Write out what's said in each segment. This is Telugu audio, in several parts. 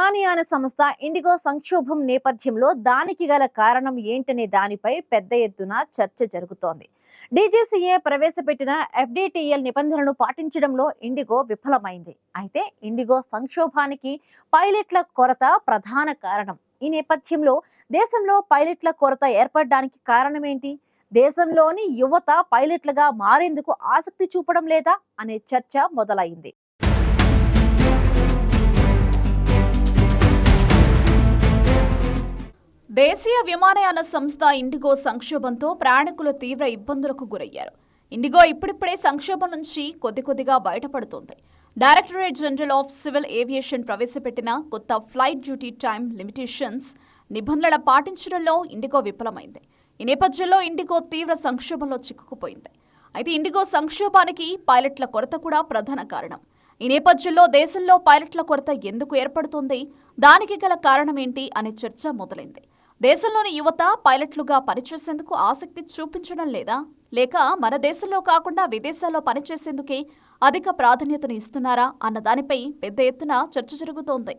విమానయాన సంస్థ ఇండిగో సంక్షోభం నేపథ్యంలో దానికి గల కారణం ఏంటనే దానిపై పెద్ద ఎత్తున చర్చ జరుగుతోంది. డీజీసీఏ ప్రవేశపెట్టిన ఎఫ్డిటిఎల్ నిబంధనలను పాటించడంలో ఇండిగో విఫలమైంది. అయితే ఇండిగో సంక్షోభానికి పైలట్ల కొరత ప్రధాన కారణం. ఈ నేపథ్యంలో దేశంలో పైలట్ల కొరత ఏర్పడడానికి కారణమేంటి? దేశంలోని యువత పైలట్లుగా మారేందుకు ఆసక్తి చూపడం లేదా అనే చర్చ మొదలైంది. దేశీయ విమానయాన సంస్థ ఇండిగో సంక్షోభంతో ప్రయాణికులు తీవ్ర ఇబ్బందులకు గురయ్యారు. ఇండిగో ఇప్పుడిప్పుడే సంక్షోభం నుంచి కొద్దిగా బయటపడుతోంది. Directorate General of Civil Aviation ప్రవేశపెట్టిన కొత్త ఫ్లైట్ డ్యూటీ టైమ్ లిమిటేషన్స్ నిబంధనల పాటించడంలో ఇండిగో విఫలమైంది. ఈ నేపథ్యంలో ఇండిగో తీవ్ర సంక్షోభంలో చిక్కుకుపోయింది. అయితే ఇండిగో సంక్షోభానికి పైలట్ల కొరత కూడా ప్రధాన కారణం. ఈ నేపథ్యంలో దేశంలో పైలట్ల కొరత ఎందుకు ఏర్పడుతోంది, దానికి గల కారణమేంటి అనే చర్చ మొదలైంది. దేశంలోని యువత పైలట్లుగా పనిచేసేందుకు ఆసక్తి చూపించడం లేదా, లేక మన దేశంలో కాకుండా విదేశాల్లో పనిచేసేందుకే అధిక ప్రాధాన్యతను ఇస్తున్నారా అన్న దానిపై పెద్ద ఎత్తున చర్చ జరుగుతోంది.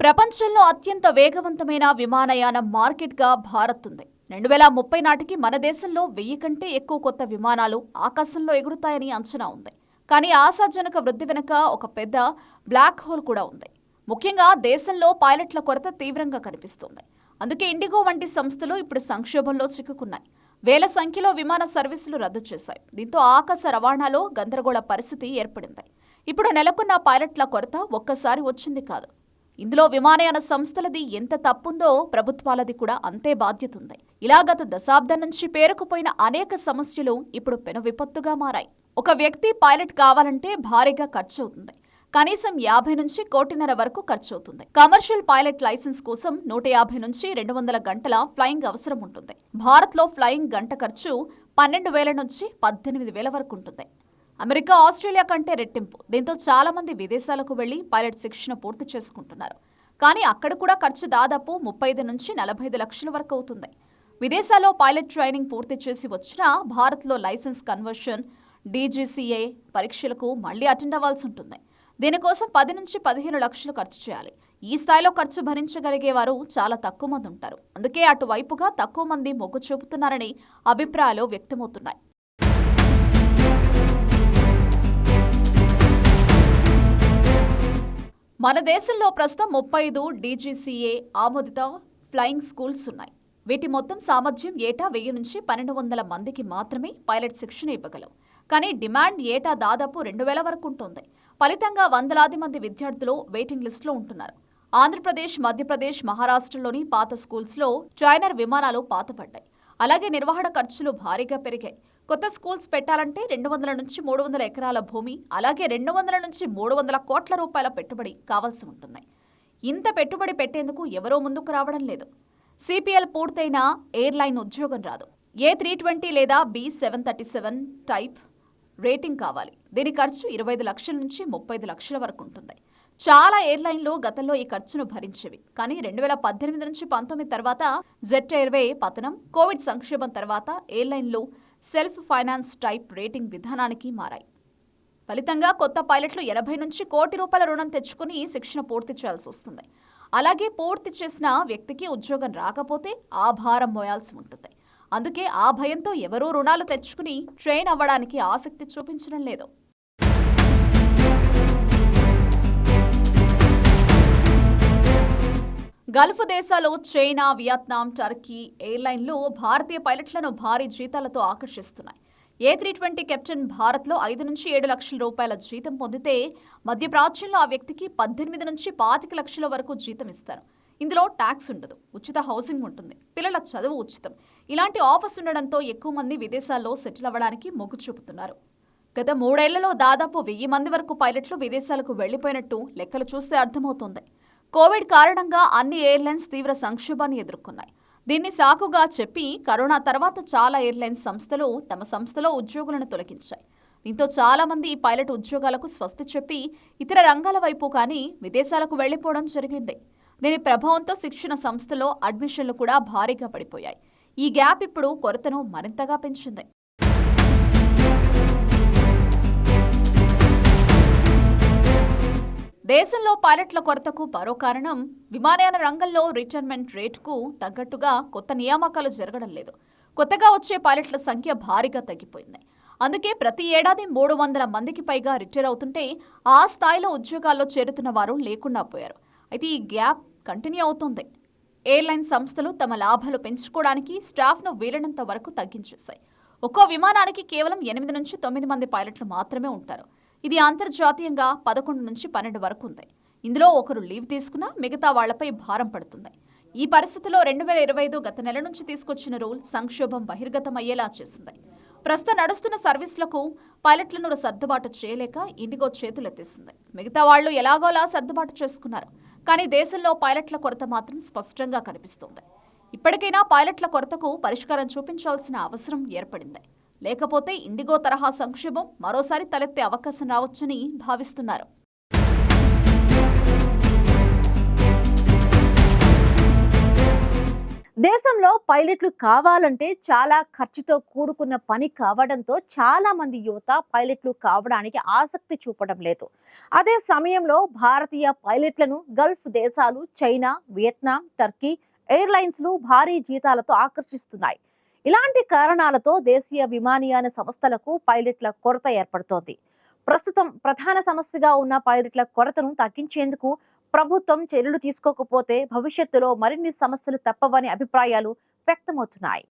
ప్రపంచంలో అత్యంత వేగవంతమైన విమానయాన మార్కెట్గా భారత్ ఉంది. 2030 నాటికి మన దేశంలో 1000 కంటే ఎక్కువ కొత్త విమానాలు ఆకాశంలో ఎగురుతాయని అంచనా ఉంది. కానీ ఆశాజనక వృద్ధి వెనుక ఒక పెద్ద బ్లాక్ హోల్ కూడా ఉంది. ముఖ్యంగా దేశంలో పైలట్ల కొరత తీవ్రంగా కనిపిస్తోంది. అందుకే ఇండిగో వంటి సంస్థలు ఇప్పుడు సంక్షోభంలో చిక్కుకున్నాయి. వేల సంఖ్యలో విమాన సర్వీసులు రద్దు చేశాయి. దీంతో ఆకాశ రవాణాలో గందరగోళ పరిస్థితి ఏర్పడింది. ఇప్పుడు నెలకొన్న పైలట్ల కొరత ఒక్కసారి వచ్చింది కాదు. ఇందులో విమానయాన సంస్థలది ఎంత తప్పుందో ప్రభుత్వాలది కూడా అంతే బాధ్యత ఉంది. ఇలా గత దశాబ్దం నుంచి పేరుకుపోయిన అనేక సమస్యలు ఇప్పుడు పెను విపత్తుగా మారాయి. ఒక వ్యక్తి పైలట్ కావాలంటే భారీగా ఖర్చు అవుతుంది. కనీసం 50 నుంచి 1.5 కోటి వరకు ఖర్చు అవుతుంది. కమర్షియల్ పైలట్ లైసెన్స్ కోసం 150 నుంచి 200 గంటల ఫ్లయింగ్ అవసరం ఉంటుంది. భారత్లో ఫ్లయింగ్ గంట ఖర్చు 12,000 నుంచి 18,000 వరకు ఉంటుంది. అమెరికా, ఆస్ట్రేలియా కంటే రెట్టింపు. దీంతో చాలా మంది విదేశాలకు వెళ్లి పైలట్ శిక్షణ పూర్తి చేసుకుంటున్నారు. కానీ అక్కడ కూడా ఖర్చు దాదాపు 35 నుంచి 45 లక్షల వరకు అవుతుంది. విదేశాల్లో పైలట్ ట్రైనింగ్ పూర్తి చేసి వచ్చినా భారత్లో లైసెన్స్ కన్వర్షన్, డీజీసీఏ పరీక్షలకు మళ్లీ అటెండ్ అవ్వాల్సి ఉంటుంది. దీనికోసం 10 నుంచి 15 లక్షలు ఖర్చు చేయాలి. ఈ స్థాయిలో ఖర్చు భరించగలిగే వారు చాలా తక్కువ మంది ఉంటారు. అందుకే అటువైపుగా తక్కువ మంది మొగ్గు చూపుతున్నారని అభిప్రాయాలు వ్యక్తమవుతున్నాయి. మన దేశంలో ప్రస్తుతం 35 డీజీసీఏ ఆమోదిత ఫ్లయింగ్ స్కూల్స్ ఉన్నాయి. వీటి మొత్తం సామర్థ్యం ఏటా 1000 నుంచి 1200 మందికి మాత్రమే పైలట్ శిక్షణ ఇవ్వగలవు. కానీ డిమాండ్ ఏటా దాదాపు 2000 వరకు ఉంటుంది. ఫలితంగా వందలాది మంది విద్యార్థులు వెయిటింగ్ లిస్టులో ఉంటున్నారు. ఆంధ్రప్రదేశ్, మధ్యప్రదేశ్, మహారాష్ట్రలోని పాత స్కూల్స్లో ట్రైనర్ విమానాలు పాతపడ్డాయి. అలాగే నిర్వహణ ఖర్చులు భారీగా పెరిగాయి. కొత్త స్కూల్స్ పెట్టాలంటే 200 నుంచి 300 ఎకరాల భూమి, అలాగే 200 నుంచి 300 కోట్ల రూపాయల పెట్టుబడి కావాల్సి ఉంటుంది. ఇంత పెట్టుబడి పెట్టేందుకు ఎవరూ ముందుకు రావడం లేదు. సిపిఎల్ పూర్తయిన ఎయిర్లైన్ ఉద్యోగం రాదు. A320 లేదా B737 టైప్ రేటింగ్ కావాలి. దీని ఖర్చు 25 లక్షల నుంచి 35 లక్షల వరకు ఉంటుంది. చాలా ఎయిర్లైన్లు గతంలో ఈ ఖర్చును భరించేవి. కానీ 2018 నుంచి 19 తర్వాత జెట్ ఎయిర్వే పతనం, కోవిడ్ సంక్షోభం తర్వాత ఎయిర్లైన్లు సెల్ఫ్ ఫైనాన్స్ టైప్ రేటింగ్ విధానానికి మారాయి. ఫలితంగా కొత్త పైలట్లు 80 నుంచి 1 కోటి రూపాయల రుణం తెచ్చుకుని శిక్షణ పూర్తి చేయాల్సి వస్తుంది. అలాగే పూర్తి చేసిన వ్యక్తికి ఉద్యోగం రాకపోతే ఆ భారం మోయాల్సి ఉంటుంది. అందుకే ఆ భయంతో ఎవరూ రుణాలు తెచ్చుకుని ట్రైన్ అవ్వడానికి ఆసక్తి చూపించడం లేదు. గల్ఫ్ దేశాలు చైనా, వియత్నాం, టర్కీ ఎయిర్లైన్లు భారతీయ పైలట్లను భారీ జీతాలతో ఆకర్షిస్తున్నాయి. A320 కెప్టెన్ భారత్లో 5 నుంచి 7 లక్షల రూపాయల జీతం పొందితే మధ్యప్రాచ్యంలో ఆ వ్యక్తికి 18 నుంచి 25 లక్షల వరకు జీతం ఇస్తారు. ఇందులో ట్యాక్స్ ఉండదు, ఉచిత హౌసింగ్ ఉంటుంది, పిల్లల చదువు ఉచితం. ఇలాంటి ఆఫర్స్ ఉండడంతో ఎక్కువ మంది విదేశాల్లో సెటిల్ అవ్వడానికి మొగ్గు చూపుతున్నారు. గత 3 ఏళ్లలో దాదాపు 1000 మంది వరకు పైలట్లు విదేశాలకు వెళ్లిపోయినట్టు లెక్కలు చూస్తే అర్థమవుతోంది. కోవిడ్ కారణంగా అన్ని ఎయిర్లైన్స్ తీవ్ర సంక్షోభాన్ని ఎదుర్కొన్నాయి. దీన్ని సాకుగా చెప్పి కరోనా తర్వాత చాలా ఎయిర్లైన్స్ సంస్థలు తమ సంస్థలో ఉద్యోగులను తొలగించాయి. దీంతో చాలా మంది ఈ పైలట్ ఉద్యోగాలకు స్వస్తి చెప్పి ఇతర రంగాల వైపు కానీ విదేశాలకు వెళ్లిపోవడం జరిగింది. దీని ప్రభావంతో శిక్షణ సంస్థలో అడ్మిషన్లు కూడా భారీగా పడిపోయాయి. ఈ గ్యాప్ ఇప్పుడు కొరతను మరింతగా పెంచింది. దేశంలో పైలట్ల కొరతకు మరో కారణం విమానయాన రంగంలో రిటైర్మెంట్ రేటుకు తగ్గట్టుగా కొత్త నియామకాలు జరగడం లేదు. కొత్తగా వచ్చే పైలట్ల సంఖ్య భారీగా తగ్గిపోయింది. అందుకే ప్రతి ఏడాది 300 మందికి పైగా రిటైర్ అవుతుంటే ఆ స్థాయిలో ఉద్యోగాల్లో చేరుతున్న వారు లేకుండా పోయారు. అయితే ఈ గ్యాప్ కంటిన్యూ అవుతోంది. ఎయిర్లైన్ సంస్థలు తమ లాభాలు పెంచుకోవడానికి స్టాఫ్ను వీలైనంత వరకు తగ్గించేశాయి. ఒక్కో విమానానికి కేవలం 8 నుంచి 9 మంది పైలట్లు మాత్రమే ఉంటారు. ఇది అంతర్జాతీయంగా 11 నుంచి 12 వరకు ఉంది. ఇందులో ఒకరు లీవ్ తీసుకున్నా మిగతా వాళ్లపై భారం పడుతుంది. ఈ పరిస్థితిలో 2025 గత నెల నుంచి తీసుకొచ్చిన రూల్ సంక్షోభం బహిర్గతమయ్యేలా చేసింది. ప్రస్తుతం నడుస్తున్న సర్వీసులకు పైలట్లను సర్దుబాటు చేయలేక ఇండిగో చేతులెత్తేసింది. మిగతా వాళ్లు ఎలాగోలా సర్దుబాటు చేసుకున్నారు. కానీ దేశంలో పైలట్ల కొరత మాత్రం స్పష్టంగా కనిపిస్తోంది. ఇప్పటికైనా పైలట్ల కొరతకు పరిష్కారం చూపించాల్సిన అవసరం ఏర్పడింది. లేకపోతే ఇండిగో తరహా సంక్షోభం మరోసారి తలెత్తే అవకాశం రావచ్చని భావిస్తున్నారు. దేశంలో పైలట్లు కావాలంటే చాలా ఖర్చుతో కూడుకున్న పని కావడంతో చాలా మంది యువత పైలట్లు కావడానికి ఆసక్తి చూపడం లేదు. అదే సమయంలో భారతీయ పైలట్లను గల్ఫ్ దేశాలు, చైనా, వియత్నాం, టర్కీ ఎయిర్లైన్స్లు భారీ జీతాలతో ఆకర్షిస్తున్నాయి. ఇలాంటి కారణాలతో దేశీయ విమానయాన సంస్థలకు పైలట్ల కొరత ఏర్పడుతోంది. ప్రస్తుతం ప్రధాన సమస్యగా ఉన్న పైలట్ల కొరతను తగ్గించేందుకు ప్రభుత్వం చర్యలు తీసుకోకపోతే భవిష్యత్తులో మరిన్ని సమస్యలు తప్పవనే అభిప్రాయాలు వ్యక్తమవుతున్నాయి.